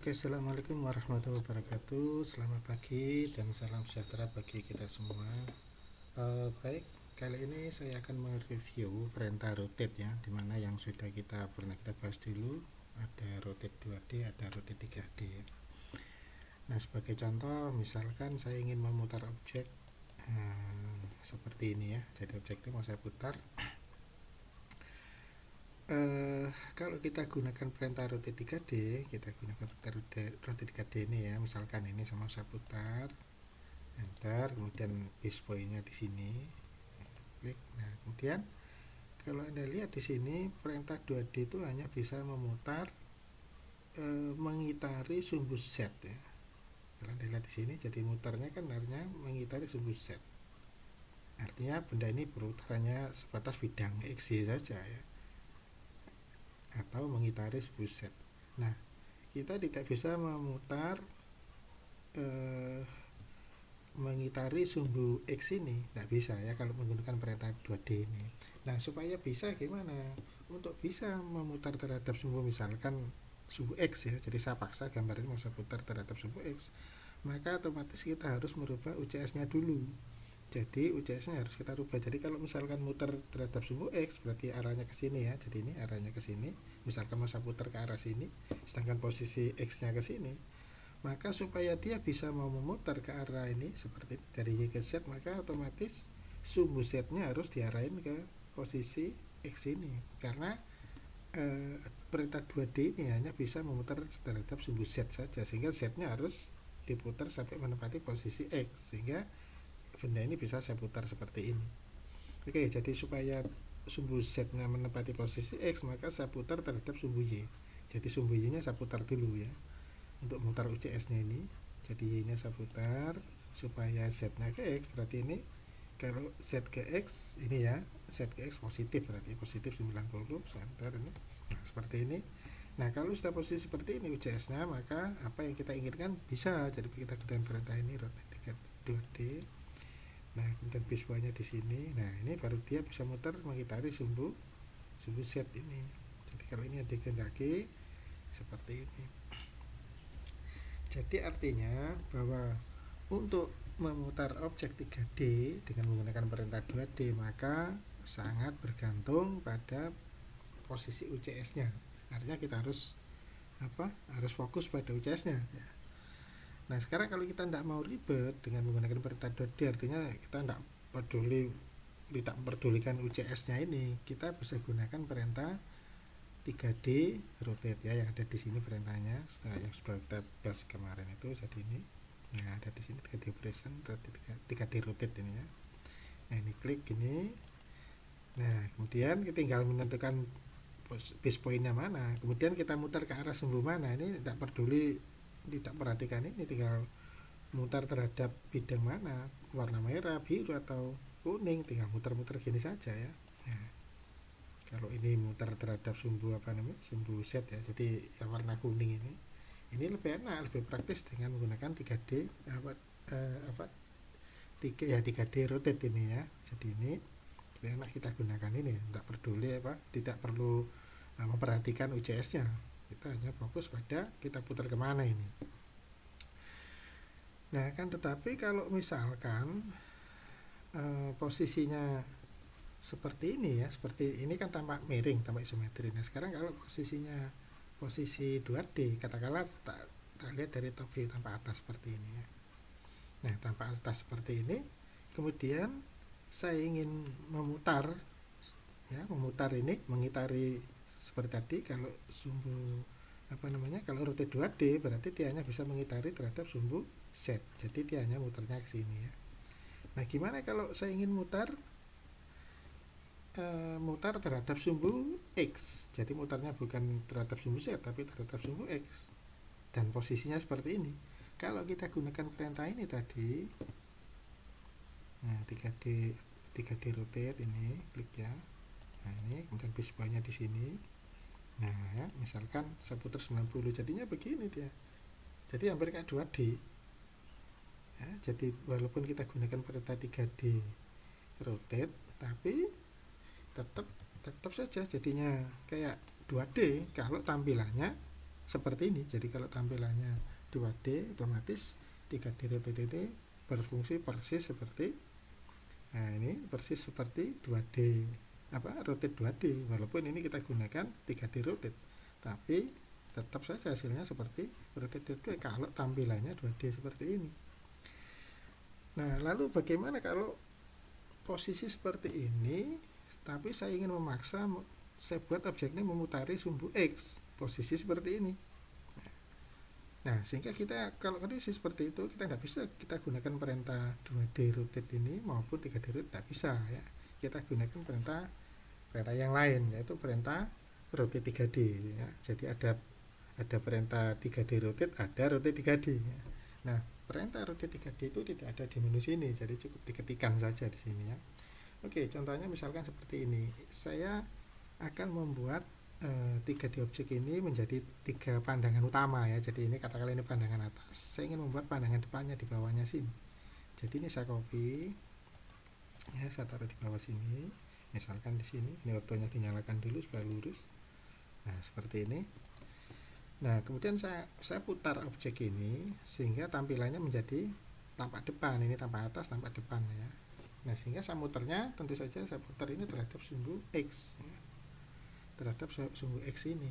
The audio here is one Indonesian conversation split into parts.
Oke, assalamualaikum warahmatullahi wabarakatuh. Selamat pagi dan salam sejahtera bagi kita semua. Baik, kali ini saya akan mereview perintah rotate ya, dimana yang sudah pernah kita bahas dulu. Ada rotate 2D, ada rotate 3D ya. Nah, sebagai contoh, misalkan saya ingin memutar objek seperti ini ya. Jadi objek ini mau saya putar. Kalau kita gunakan perintah rotate 3D, kita gunakan perintah rotate 3D ini ya. Misalkan ini sama saya putar, enter, kemudian base point-nya di sini, klik. Nah, kemudian kalau Anda lihat di sini perintah 2D itu hanya bisa memutar mengitari sumbu Z ya. Kalau Anda lihat di sini, jadi mutarnya kan artinya mengitari sumbu Z. Artinya benda ini perputarannya sebatas bidang XY saja ya, atau mengitari sumbu Z. Nah, kita tidak bisa memutar mengitari sumbu X ini, tidak bisa ya kalau menggunakan perintah 2D ini. Nah, supaya bisa gimana? Untuk bisa memutar terhadap sumbu, misalkan sumbu X ya, jadi saya paksa gambar ini mau saya putar terhadap sumbu X, maka otomatis kita harus merubah UCS-nya dulu. Jadi UCS-nya harus kita rubah. Jadi kalau misalkan muter terhadap sumbu X, berarti arahnya ke sini ya. Jadi ini arahnya ke sini. Misalkan mau saya putar ke arah sini, sedangkan posisi X-nya ke sini. Maka supaya dia bisa mau memutar ke arah ini seperti ini, dari Y ke Z, maka otomatis sumbu Z-nya harus diarahin ke posisi X ini. Karena perintah 2D ini hanya bisa memutar terhadap sumbu Z saja, sehingga Z-nya harus diputar sampai menempati posisi X, sehingga benda ini bisa saya putar seperti ini. Oke, jadi supaya sumbu Z-nya menempati posisi X, maka saya putar terhadap sumbu Y. Jadi sumbu Y-nya saya putar dulu ya, untuk memutar UCS-nya ini. Jadi Y-nya saya putar supaya Z-nya ke X, berarti ini kalau Z ke X ini ya, Z ke X positif, berarti positif 90 cm ini. Nah, seperti ini. Nah, kalau sudah posisi seperti ini UCS-nya, maka apa yang kita inginkan bisa. Jadi kita gunakan perintah ini rotate 2D. Nah, kemudian base point-nya di sini. Nah, ini baru dia bisa muter mengitari sumbu Z ini. Jadi kalau ini dikehendaki seperti ini. Jadi artinya bahwa untuk memutar objek 3D dengan menggunakan perintah 2D, maka sangat bergantung pada posisi UCS-nya. Artinya kita harus harus fokus pada UCS-nya ya. Nah, sekarang kalau kita tidak mau ribet dengan menggunakan perintah 2D, artinya kita tidak memperdulikan UCS-nya ini, kita bisa gunakan perintah 3D rotate ya, yang ada di sini perintahnya, yang sudah kita bahas kemarin itu. Jadi ini, nah ada di sini 3D operation, 3D rotate ini ya. Nah, ini klik ini. Nah, kemudian kita tinggal menentukan base point-nya mana, kemudian kita mutar ke arah sumbu mana. Ini tidak peduli, tidak perhatikan, ini tinggal mutar terhadap bidang mana, warna merah, biru atau kuning, tinggal muter-muter gini saja ya. Nah, kalau ini mutar terhadap sumbu sumbu Z ya, jadi yang warna kuning ini lebih enak, lebih praktis dengan menggunakan 3D 3D rotate ini ya. Jadi ini lebih enak kita gunakan ini, tidak peduli tidak perlu memperhatikan UCS-nya. Kita hanya fokus pada kita putar kemana ini. Nah, kan tetapi kalau misalkan posisinya seperti ini ya, seperti ini kan tampak miring, tampak isometri. Nah, sekarang kalau posisi 2D, katakanlah tak lihat dari top view, tampak atas seperti ini ya. Nah, tampak atas seperti ini. Kemudian saya ingin memutar ini, mengitari seperti tadi. Kalau sumbu kalau rotate 2D, berarti dia hanya bisa mengitari terhadap sumbu Z, jadi dia hanya muternya ke sini ya. Nah, gimana kalau saya ingin mutar terhadap sumbu X, jadi mutarnya bukan terhadap sumbu Z tapi terhadap sumbu X, dan posisinya seperti ini. Kalau kita gunakan perintah ini tadi, nah 3D rotate ini, klik ya. Nah, ini kemudian base point-nya di sini. Nah ya, misalkan saya putar 90, jadinya begini dia. Jadi hampir kayak 2D ya. Jadi walaupun kita gunakan perintah 3D rotate, tapi tetap saja jadinya kayak 2D kalau tampilannya seperti ini. Jadi kalau tampilannya 2D, otomatis 3D rotate ini berfungsi persis seperti, nah ini persis seperti 2D rotate 2D, walaupun ini kita gunakan 3D rotate, tapi tetap saja hasilnya seperti rotate 2D kalau tampilannya 2D seperti ini. Nah, lalu bagaimana kalau posisi seperti ini, tapi saya ingin memaksa, saya buat objek ini memutari sumbu X, posisi seperti ini. Nah, sehingga kita kalau kondisi seperti itu, kita tidak bisa kita gunakan perintah 2D rotate ini maupun 3D rotate, tidak bisa ya. Kita gunakan perintah yang lain, yaitu perintah rotate 3D ya. Jadi ada perintah 3D rotate, ada rotate 3D ya. Nah, perintah rotate 3D itu tidak ada di menu sini, jadi cukup diketikkan saja di sini ya. Oke, contohnya misalkan seperti ini. Saya akan membuat 3D objek ini menjadi 3 pandangan utama ya. Jadi ini katakanlah ini pandangan atas. Saya ingin membuat pandangan depannya di bawahnya sini. Jadi ini saya copy ya, saya taruh di bawah sini. Misalkan di sini, ini ortonya dinyalakan dulu supaya lurus. Nah, seperti ini. Nah, kemudian saya putar objek ini sehingga tampilannya menjadi tampak depan, ini tampak atas, tampak depan ya. Nah, sehingga saya muternya tentu saja saya putar ini terhadap sumbu X ya. Terhadap sumbu X ini.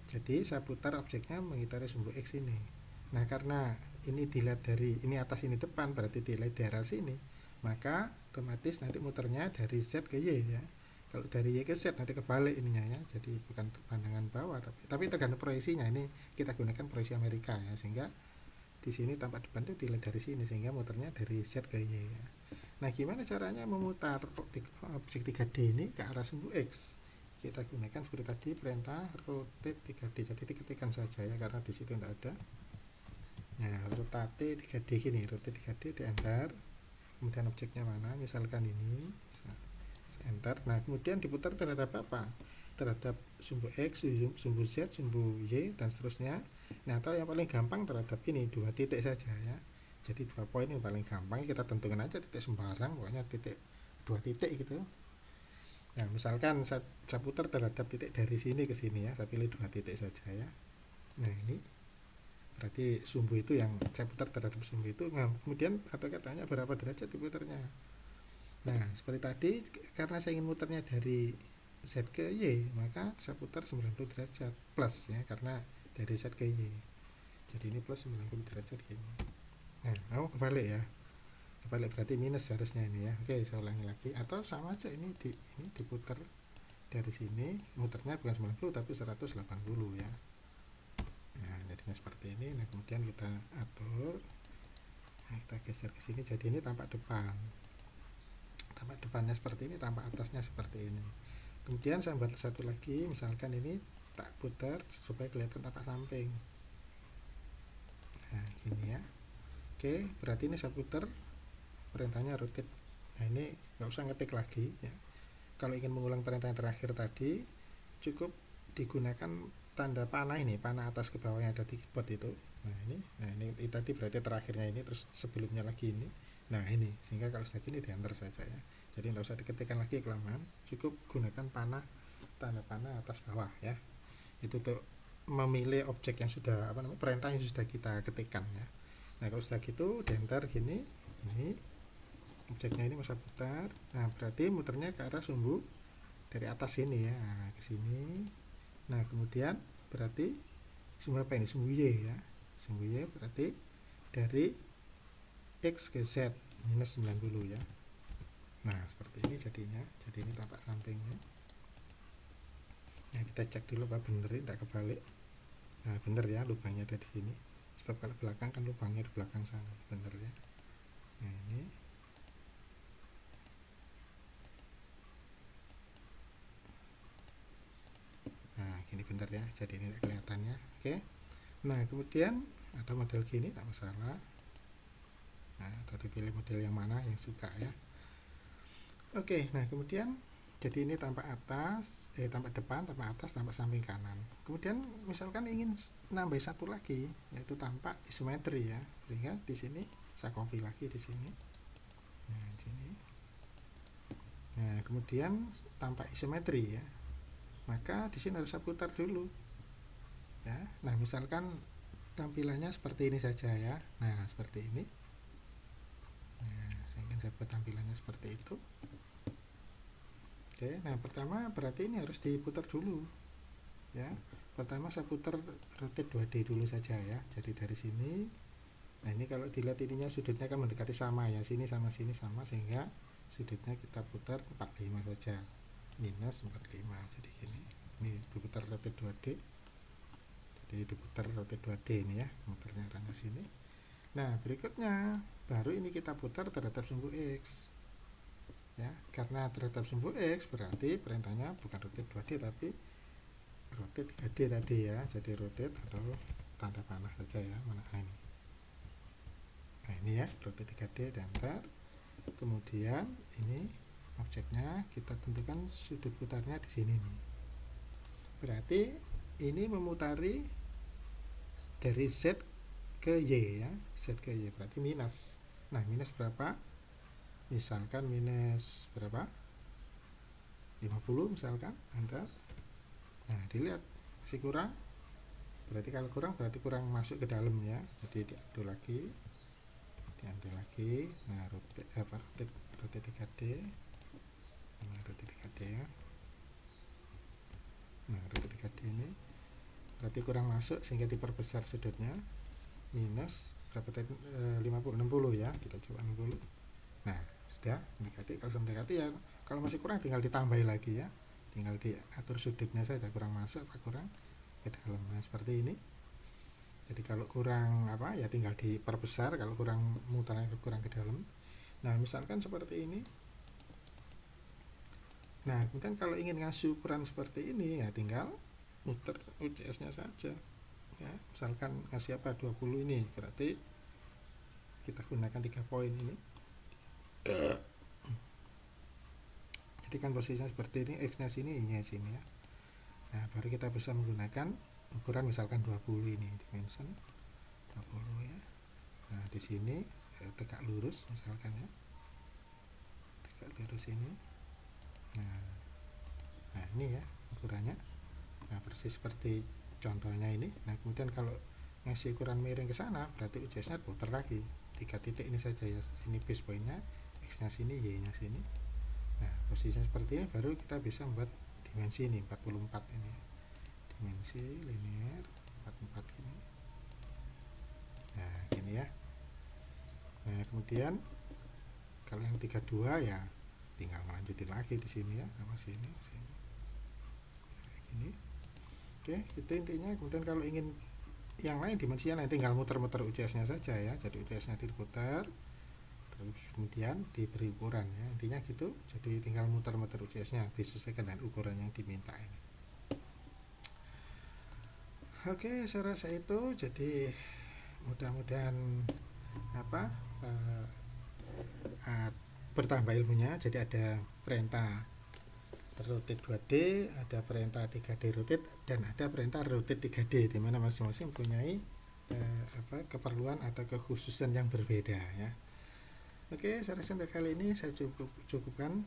Jadi saya putar objeknya mengitari sumbu X ini. Nah, karena ini dilihat dari ini atas ini depan, berarti dilihat dari arah sini, maka otomatis nanti muternya dari Z ke Y ya. Kalau dari Y ke Z nanti kebalik ininya ya. Jadi bukan pandangan bawah, tapi tergantung proyeksinya. Ini kita gunakan proyeksi Amerika ya, sehingga di sini tampak depan itu dilihat dari sini, sehingga muternya dari Z ke Y ya. Nah, gimana caranya memutar objek 3D ini ke arah sumbu X? Kita gunakan seperti tadi perintah rotate 3D. Jadi diketikkan saja ya, karena di situ tidak ada. Nah, rotate 3D gini, rotate 3D di enter. Kemudian objeknya mana? Misalkan ini. Enter. Nah, kemudian diputar terhadap apa? Terhadap sumbu X, sumbu Z, sumbu Y, dan seterusnya. Nah, atau yang paling gampang terhadap ini 2 titik saja ya. Jadi 2 poin yang paling gampang, kita tentukan aja titik sembarang, pokoknya titik 2 titik gitu. Nah, misalkan saya putar terhadap titik dari sini ke sini ya, saya pilih 2 titik saja ya. Nah, ini berarti sumbu itu yang saya putar terhadap sumbu itu. Nah, kemudian atau katanya berapa derajat diputarnya. Nah, seperti tadi, karena saya ingin muternya dari Z ke Y, maka saya putar 90 derajat plus ya, karena dari Z ke Y. Jadi ini plus 90 derajat gini. Nah, kebalik ya. Kebalik berarti minus harusnya ini ya. Oke, saya ulangi lagi. Atau sama aja ini diputar dari sini, muternya bukan 90 tapi 180 ya. Nah, jadinya seperti ini. Nah, kemudian kita atur. Nah, kita geser ke sini, jadi ini tampak depan. Tampak depannya seperti ini, tampak atasnya seperti ini. Kemudian saya buat satu lagi, misalkan ini tak putar supaya kelihatan tampak samping. Nah, gini ya. Oke, berarti ini saya putar, perintahnya rotate. Nah, ini nggak usah ngetik lagi ya. Kalau ingin mengulang perintah yang terakhir tadi, cukup digunakan tanda panah ini, panah atas ke bawah yang ada di keyboard itu. Nah, ini tadi berarti terakhirnya ini, terus sebelumnya lagi ini. Nah, ini sehingga kalau sudah gini di enter saja ya. Jadi tidak usah diketikkan lagi kelamaan, cukup gunakan panah, tanda panah atas bawah ya. Itu untuk memilih objek yang sudah perintah yang sudah kita ketikkan ya. Nah, kalau sudah gitu di enter gini, ini objeknya ini masa putar. Nah, berarti muternya ke arah sumbu dari atas sini ya. Nah, ke sini. Nah, kemudian berarti sumbu apa ini? Sumbu Y ya. Sumbu Y berarti dari X ke Z minus 90 ya. Nah, seperti ini jadinya. Jadi ini tampak sampingnya. Nah, kita cek dulu apa bener ini, tidak kebalik. Nah, bener ya, lubangnya ada di sini. Sebab kalau belakang kan lubangnya di belakang sana. Bener ya. Nah, ini. Nah, gini bener ya. Jadi ini kelihatannya. Oke. Nah, kemudian ada model gini, tidak masalah. Nah, atau dipilih model yang mana yang suka ya. Oke, nah kemudian jadi ini tampak atas, tampak depan, tampak atas, tampak samping kanan. Kemudian misalkan ingin nambah satu lagi, yaitu tampak isometri ya. Sehingga di sini saya copy lagi di sini. Nah, di sini. Nah, kemudian tampak isometri ya. Maka di sini harus saya putar dulu. ya. Nah misalkan tampilannya seperti ini saja ya. Nah seperti ini. Nah, saya ingin saya buat tampilannya seperti itu. Oke, nah pertama berarti ini harus diputar dulu ya. Pertama saya putar rotate 2D dulu saja ya. Jadi dari sini, nah ini kalau dilihat ininya sudutnya kan mendekati sama ya, sini sama sini sama, sehingga sudutnya kita putar 45 saja, minus 45. Jadi gini, ini diputar rotate 2D, jadi diputar rotate 2D ini ya, muternya rangka sini. Nah berikutnya baru ini kita putar terhadap sumbu X ya, karena terhadap sumbu X berarti perintahnya bukan rotate 2D tapi rotate 3D tadi ya. Jadi rotate atau tanda panah saja ya, mana ini. Nah ini ya, rotate 3D dan enter. Kemudian ini objeknya kita tentukan sudut putarnya di sini nih. Berarti ini memutari dari Z ke Y ya, Z ke Y berarti minus. Nah minus berapa? Misalkan minus berapa? 50 misalkan, enter. Nah dilihat masih kurang, berarti kalau kurang berarti kurang masuk ke dalam ya. Jadi diadu lagi, nah rotate 3D, nah rotate 3D ya. Nah rotate 3D ini berarti kurang masuk sehingga diperbesar sudutnya, minus berapa tadi, 50 60 ya, kita coba 60. Nah sudah mendekati. Kalau sudah mendekati ya, kalau masih kurang tinggal ditambahi lagi ya, tinggal diatur sudutnya saja, kurang masuk apa kurang ke dalam. Nah seperti ini. Jadi kalau kurang apa ya tinggal diperbesar, kalau kurang mutarnya kurang ke dalam. Nah misalkan seperti ini. Nah kemudian kalau ingin ngasih ukuran seperti ini ya tinggal muter UCS nya saja ya. Misalkan ngasih apa 20 ini, berarti kita gunakan 3 poin ini. Jadi kan posisinya seperti ini, X nya sini, Y nya sini ya. Nah baru kita bisa menggunakan ukuran misalkan 20 ini, dimension 20 ya. Nah di sini tegak lurus misalkan ya, tegak lurus ini. Nah ini ya ukurannya. Nah persis seperti contohnya ini. Nah kemudian kalau ngasih ukuran miring ke sana berarti UCS nya putar lagi 3 titik ini saja ya, sini base pointnya, X nya sini, Y nya sini. Nah posisinya seperti ini baru kita bisa membuat dimensi ini 44 ini ya. Dimensi linear 44 gini. Nah gini ya. Nah kemudian kalau yang 32 ya tinggal melanjutin lagi di sini ya, sama sini. Nah, gini. Oke, itu intinya. Kemudian kalau ingin yang lain dimensinya tinggal muter-muter UCS nya saja ya. Jadi UCS nya diputar, terus kemudian diberi ukuran ya, intinya gitu. Jadi tinggal muter-muter UCS nya disesuaikan dengan ukuran yang diminta ini. Oke, saya rasa itu. Jadi mudah-mudahan apa bertambah ilmunya. Jadi ada perintah rotate 2D, ada perintah 3D rotate, dan ada perintah rotate 3D, di mana masing-masing mempunyai keperluan atau kekhususan yang berbeda ya. Oke, saya rasa untuk kali ini saya cukupkan.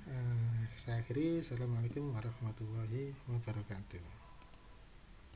Saya akhiri. Assalamualaikum warahmatullahi wabarakatuh.